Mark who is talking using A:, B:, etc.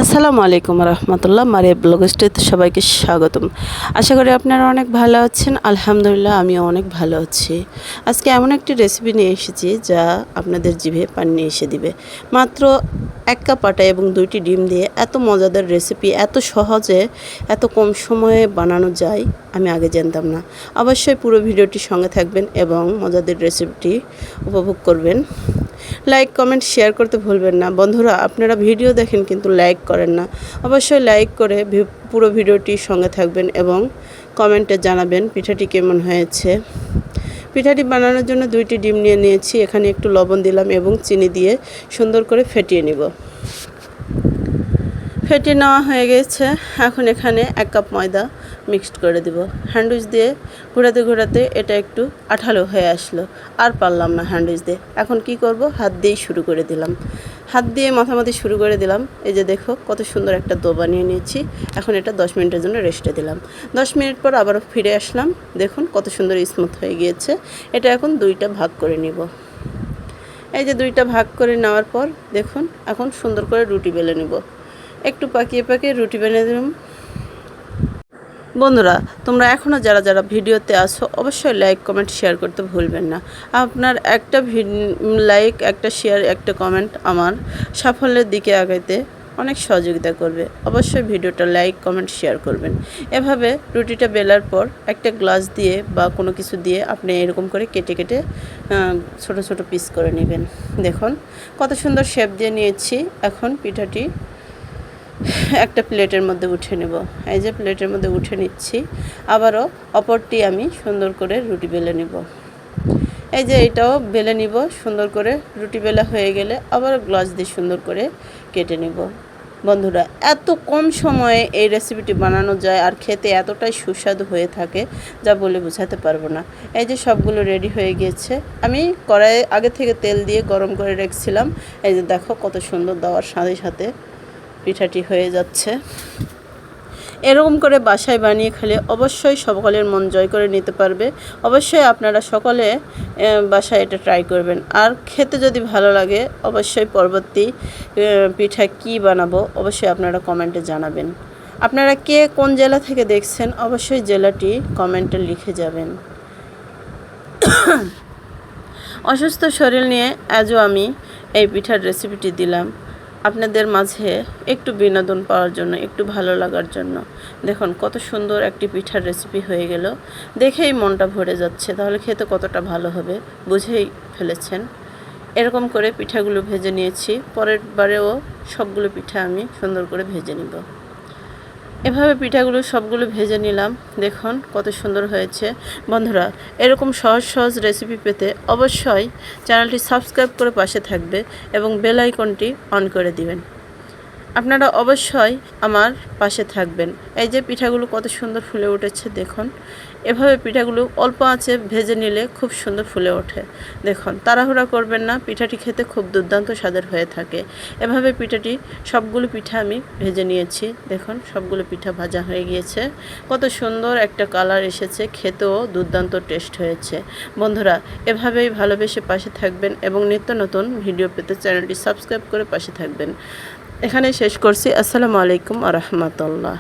A: আসসালামু আলাইকুম রহমতুল্লাহ। মারিয়া ব্লগস্টিতে সবাইকে স্বাগতম। আশা করি আপনারা অনেক ভালো আছেন। আলহামদুলিল্লাহ আমিও অনেক ভালো আছি। আজকে এমন একটি রেসিপি নিয়ে এসেছি যা আপনাদের জিভে পানি এসে দিবে। মাত্র 1 কাপ আটা এবং 2টি ডিম দিয়ে এত মজাদার রেসিপি এত সহজে এত কম সময়ে বানানো যায় আমি আগে জানতাম না। অবশ্যই পুরো ভিডিওটির সঙ্গে থাকবেন এবং মজাদার রেসিপিটি উপভোগ করবেন। লাইক কমেন্ট শেয়ার করতে ভুলবেন না। বন্ধুরা, আপনারা ভিডিও দেখেন কিন্তু লাইক করেন না। অবশ্যই লাইক করে পুরো ভিডিওটির সঙ্গে থাকবেন এবং কমেন্টে জানাবেন পিঠাটি কেমন হয়েছে। পিঠাটি বানানোর জন্য 2টি ডিম নিয়ে নিয়েছি। এখানে একটু লবণ দিলাম এবং চিনি দিয়ে সুন্দর করে ফেটিয়ে নিব। ফেটিয়ে নেওয়া হয়ে গেছে। এখন এখানে 1 কাপ ময়দা মিক্সড করে দেব। হ্যান্ডউইচ দিয়ে ঘোরাতে ঘোরাতে এটা একটু আঠালো হয়ে আসলো। আর পারলাম না হ্যান্ডউইচ দিয়ে। এখন কি করব, হাত দিয়েই শুরু করে দিলাম। হাত দিয়ে মাথামাতি শুরু করে দিলাম। এই যে দেখো কত সুন্দর একটা ডো বানিয়ে নিয়েছি। এখন এটা 10 মিনিটের জন্য রেস্টে দিলাম। 10 মিনিট পর আবার ফিরে আসলাম। দেখুন কত সুন্দর স্মুথ হয়ে গিয়েছে। এটা এখন 2টা ভাগ করে নিব। এই যে 2টা ভাগ করে নেওয়ার পর দেখুন এখন সুন্দর করে রুটি বেলে নিব। একটু পাকিয়ে পাকিয়ে রুটি বানিয়ে দিলাম। বন্ধুরা, তোমরা এখনও যারা যারা ভিডিওতে আসো অবশ্যই লাইক কমেন্ট শেয়ার করতে ভুলবেন না। আপনার একটা লাইক, একটা শেয়ার, একটা কমেন্ট আমার সাফল্যের দিকে আগাইতে অনেক সহযোগিতা করবে। অবশ্যই ভিডিওটা লাইক কমেন্ট শেয়ার করবেন। এভাবে রুটিটা বেলার পর একটা গ্লাস দিয়ে বা কোনো কিছু দিয়ে আপনি এরকম করে কেটে কেটে ছোট ছোট পিস করে নেবেন। দেখুন কত সুন্দর শেপ দিয়ে নিয়েছি। এখন পিঠাটি একটা প্লেটের মধ্যে উঠে নেব। এই যে প্লেটের মধ্যে উঠে নিচ্ছি। আবারও অপরটি আমি সুন্দর করে রুটি বেলে নেব। এই যে এটাও বেলে নিব সুন্দর করে। রুটি বেলা হয়ে গেলে আবার গ্লাস দিয়ে সুন্দর করে কেটে নেব। বন্ধুরা, এত কম সময়ে এই রেসিপিটি বানানো যায় আর খেতে এতটাই সুস্বাদু হয়ে থাকে যা বলে বোঝাতে পারবো না। এই যে সবগুলো রেডি হয়ে গিয়েছে। আমি কড়াইয়ে আগে থেকে তেল দিয়ে গরম করে রেখেছিলাম। এই যে দেখো কত সুন্দর দেওয়ার সাথে সাথে পিঠাটি হয়ে যাচ্ছে। এরকম করে বাসায় বানিয়ে খেলে অবশ্যই সকলের মন জয় করে নিতে পারবে। অবশ্যই আপনারা সকলে বাসায় এটা ট্রাই করবেন। আর খেতে যদি ভালো লাগে অবশ্যই পরবর্তী পিঠা কি বানাবো অবশ্যই আপনারা কমেন্টে জানাবেন। আপনারা কে কোন জেলা থেকে দেখছেন অবশ্যই জেলাটি কমেন্টে লিখে যাবেন। অসুস্থ শরীর নিয়ে আজও আমি এই পিঠার রেসিপিটি দিলাম আপনাদের মাঝে একটু বিনোদন পাওয়ার জন্য, একটু ভালো লাগার জন্য। দেখুন কত সুন্দর একটি পিঠার রেসিপি হয়ে গেল। দেখেই মনটা ভরে যাচ্ছে। তাহলে খেতে কতটা ভালো হবে বুঝেই ফেলেছেন। এরকম করে পিঠাগুলো ভেজে নিয়েছি। পরের বারেও সবগুলো পিঠা আমি সুন্দর করে ভেজে নিব। এভাবে পিঠাগুলো সবগুলো ভেজে নিলাম। দেখুন কত সুন্দর হয়েছে। বন্ধুরা, এরকম সহজ সহজ রেসিপি পেতে অবশ্যই চ্যানেলটি সাবস্ক্রাইব করে পাশে থাকবে এবং বেল আইকনটি অন করে দিবেন। আপনারা অবশ্যই আমার পাশে থাকবেন। এই যে পিঠাগুলো কত সুন্দর ফুলে উঠেছে দেখুন। এভাবে পিঠাগুলো অল্প আঁচে ভেজে নিলে খুব সুন্দর ফুলে ওঠে। দেখুন তাড়াহুড়া করবেন না, পিঠাটি খেতে খুব দুর্দান্ত স্বাদের হয়ে থাকে। এভাবে পিঠাটি সবগুলো পিঠা আমি ভেজে নিয়েছি। দেখুন সবগুলো পিঠা ভাজা হয়ে গিয়েছে। কত সুন্দর একটা কালার এসেছে, খেতেও দুর্দান্ত টেস্ট হয়েছে। বন্ধুরা, এভাবেই ভালোবেসে পাশে থাকবেন এবং নিত্য নতুন ভিডিও পেতে চ্যানেলটি সাবস্ক্রাইব করে পাশে থাকবেন। এখানে শেষ করছি। আসসালামু আলাইকুম ওয়া রাহমাতুল্লাহ।